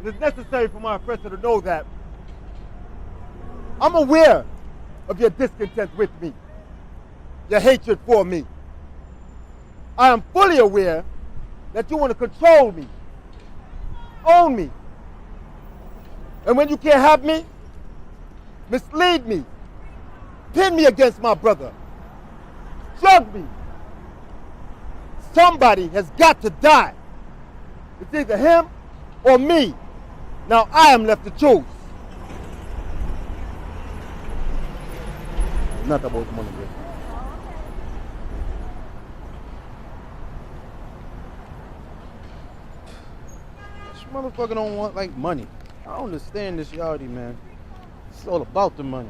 It is necessary for my oppressor to know that I'm aware of your discontent with me, your hatred for me. I am fully aware that you want to control me, own me. And when you can't have me, mislead me, pin me against my brother, drug me. Somebody has got to die. It's either him or me. Now I am left to choose. Not about money, bro. This motherfucker don't want like money. I don't understand this yardie, man. It's all about the money.